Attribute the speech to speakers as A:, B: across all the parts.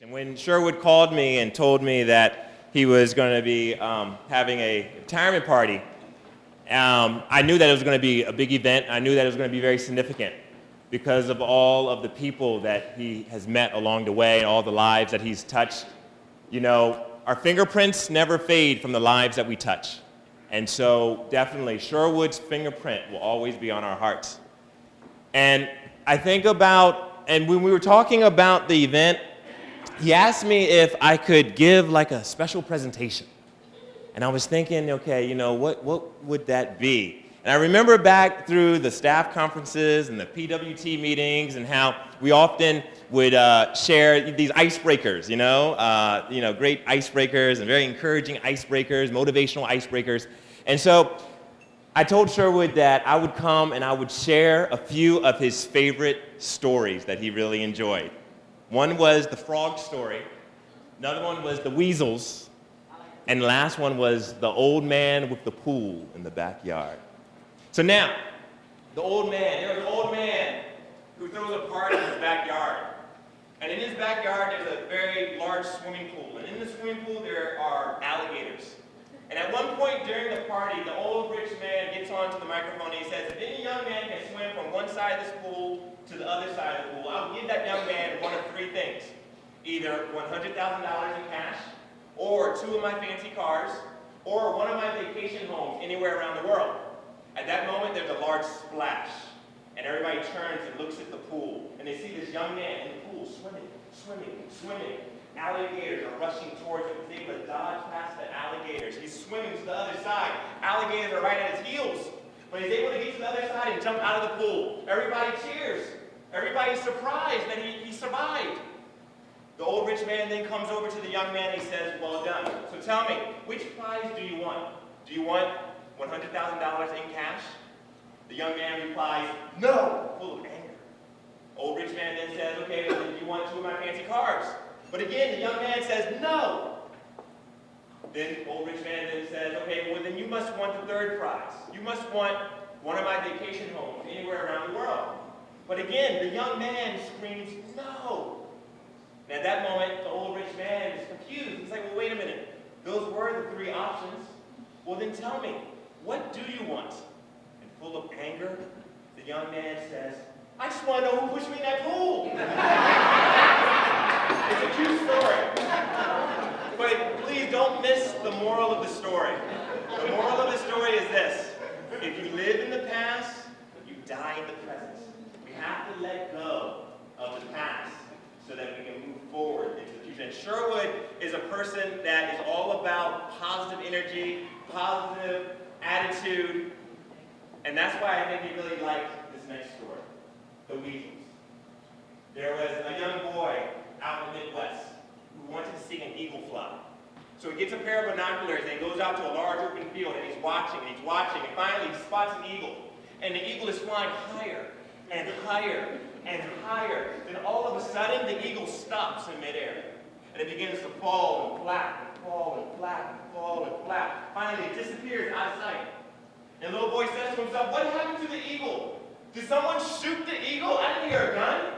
A: And when Sherwood called me and told me that he was going to be having a retirement party, I knew that it was going to be a big event. I knew that it was going to be very significant because of all of the people that he has met along the way and all the lives that he's touched. You know, our fingerprints never fade from the lives that we touch. And so definitely Sherwood's fingerprint will always be on our hearts. And I think about, and when we were talking about the event, he asked me if I could give like a special presentation. And I was thinking, okay, you know, what would that be? And I remember back through the staff conferences and the PWT meetings and how we often would share these icebreakers, great icebreakers and very encouraging icebreakers, motivational icebreakers. And so I told Sherwood that I would come and I would share a few of his favorite stories that he really enjoyed. One was the frog story, another one was the weasels, and the last one was the old man with the pool in the backyard. So now, there was an old man who throws a party in his backyard. And in his backyard, there's a very large swimming pool. And in the swimming pool, there are alligators. And at one point during the party, the old rich man gets onto the microphone and he says, if any young man can swim from one side of this pool to the other side of the pool, I'll give that young man one of three things. Either $100,000 in cash, or 2 of my fancy cars, or one of my vacation homes anywhere around the world. At that moment, there's a large splash. And everybody turns and looks at the pool. And they see this young man in the pool swimming. Alligators are rushing towards him. He's able to dodge past the alligators. He's swimming to the other side. Alligators are right at his heels. But he's able to get to the other side and jump out of the pool. Everybody cheers. Everybody's surprised that he survived. The old rich man then comes over to the young man and he says, well done. So tell me, which prize do you want? Do you want $100,000 in cash? The young man replies, no, full of anger. Old rich man then says, okay, well, then you want 2 of my fancy cars? But again, the young man says, no. Then old rich man then says, okay, well then you must want the 3rd prize. You must want one of my vacation homes anywhere around the world. But again, the young man screams, no. And at that moment, the old rich man is confused. He's like, well, wait a minute. Those were the 3 options. Well, then tell me, what do you want? And full of anger, the young man says, I just want to know who pushed me in that pool. It's a cute story. But please don't miss the moral of the story. The moral of the story is this. If you live in the past, you die in the present. We have to let go of the past so that we can move forward into the future. And Sherwood is a person that is all about positive energy, positive attitude, and that's why I think he really liked this next story, the weasels. There was a young boy out in the Midwest who wanted to see an eagle fly. So he gets a pair of binoculars and he goes out to a large open field and he's watching, and finally he spots an eagle. And the eagle is flying higher and higher and higher. Then all of a sudden, the eagle stops in midair. And it begins to fall and flap and fall and flap and fall and flap. Finally, it disappears out of sight. And the little boy says to himself, what happened to the eagle? Did someone shoot the eagle? I didn't hear a gun.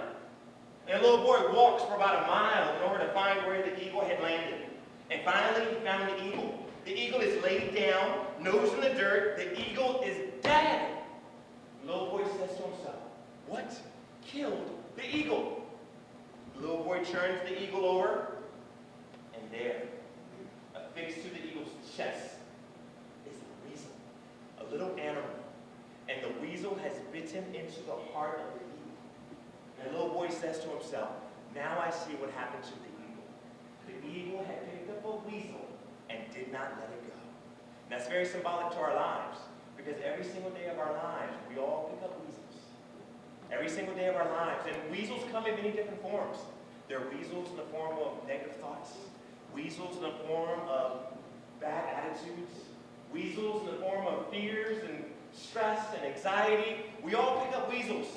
A: And the little boy walks for about a mile in order to find where the eagle had landed. And finally, he found the eagle. The eagle is laid down, nose in the dirt. The eagle is dead. The little boy says to himself, what killed the eagle? The little boy turns the eagle over, and there, affixed to the eagle's chest, is a weasel, a little animal. And the weasel has bitten into the heart of the eagle. And the little boy says to himself, now I see what happened to the eagle. The eagle had picked up a weasel and did not let it go. And that's very symbolic to our lives, because every single day of our lives, we all pick up weasels. Every single day of our lives. And weasels come in many different forms. There are weasels in the form of negative thoughts, weasels in the form of bad attitudes, weasels in the form of fears and stress and anxiety. We all pick up weasels.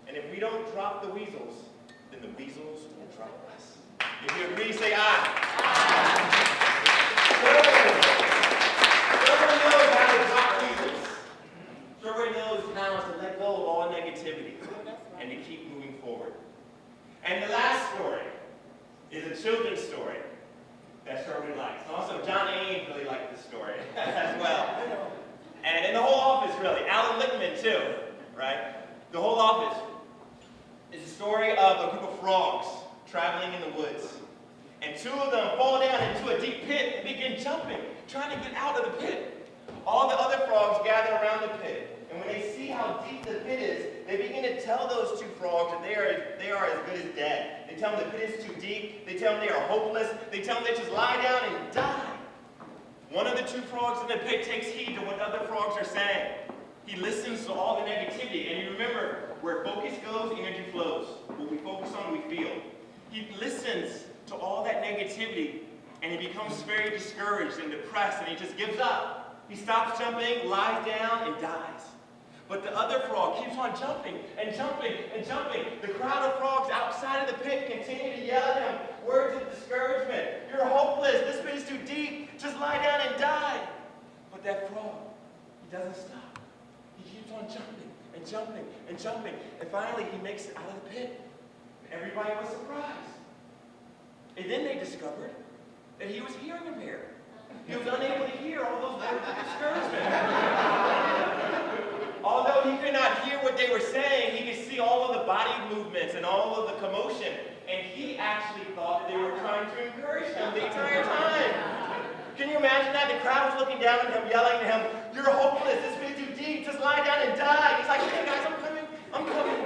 A: And if we don't drop the weasels, then the weasels will drop us. If you agree, say aye. Sherwood knows how to drop weasels. Sherwood knows how to let go of all negativity and to keep moving forward. And the last story is a children's children's story that Sherwood likes. And also, John Ames really liked this story as well. And the whole office, really. Alan Lichtman, too, right? The whole office is a story of a group of frogs traveling in the woods. And two of them fall down into a deep pit and begin jumping, trying to get out of the pit. All the other frogs gather around the pit. And when they see how deep the pit is, they begin to tell those two frogs that they are as good as dead. They tell them the pit is too deep. They tell them they are hopeless. They tell them they just lie down and die. One of the two frogs in the pit takes heed to what the other frogs are saying. He listens to all the negativity. And you remember, where focus goes, energy flows. What we focus on, we feel. He listens to all that negativity, and he becomes very discouraged and depressed, and he just gives up. He stops jumping, lies down, and dies. But the other frog keeps on jumping and jumping and jumping. The crowd of frogs outside of the pit continue to yell at him words of discouragement. You're hopeless. This pit is too deep. Just lie down and die. But that frog, he doesn't stop. He keeps on jumping and jumping and jumping. And finally, he makes it out of the pit. Everybody was surprised. And then they discovered that he was hearing impaired. He was unable to hear all those words of discouragement. Although he could not hear what they were saying, he could see all of the body movements and all of the commotion. And he actually thought that they were trying to encourage him the entire time. Can you imagine that? The crowd was looking down at him, yelling at him, "You're hopeless. This pit is too deep. Just lie down and die." He's like, "Hey guys, I'm coming. I'm coming."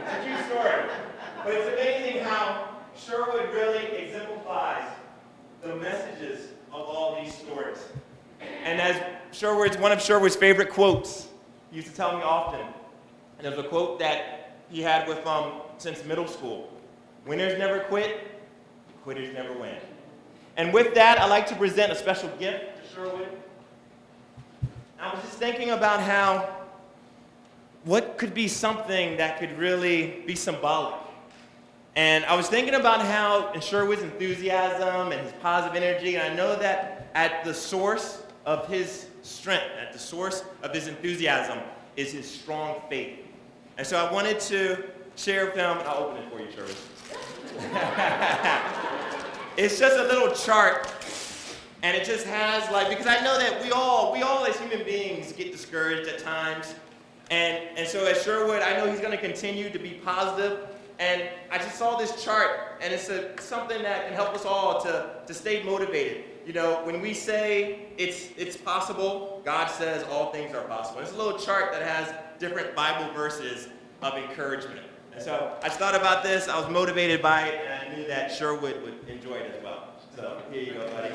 A: It's a cute story. But it's amazing how Sherwood really exemplifies the messages of all these stories. And as one of Sherwood's favorite quotes, he used to tell me often, and there's a quote that he had with since middle school: "Winners never quit, quitters never win." And with that, I'd like to present a special gift to Sherwood. I was just thinking about what could be something that could really be symbolic. And I was thinking about how in Sherwood's enthusiasm and his positive energy, and I know that at the source of his strength, at the source of his enthusiasm, is his strong faith. And so I wanted to share with him, and I'll open it for you, Sherwood. It's just a little chart, and it just has because I know that we all as human beings get discouraged at times. And so as Sherwood, I know he's going to continue to be positive. And I just saw this chart, and it's something that can help us all to stay motivated. You know, when we say it's possible, God says all things are possible. It's a little chart that has different Bible verses of encouragement. And so I just thought about this, I was motivated by it, and I knew that Sherwood would enjoy it as well. So here you go, buddy.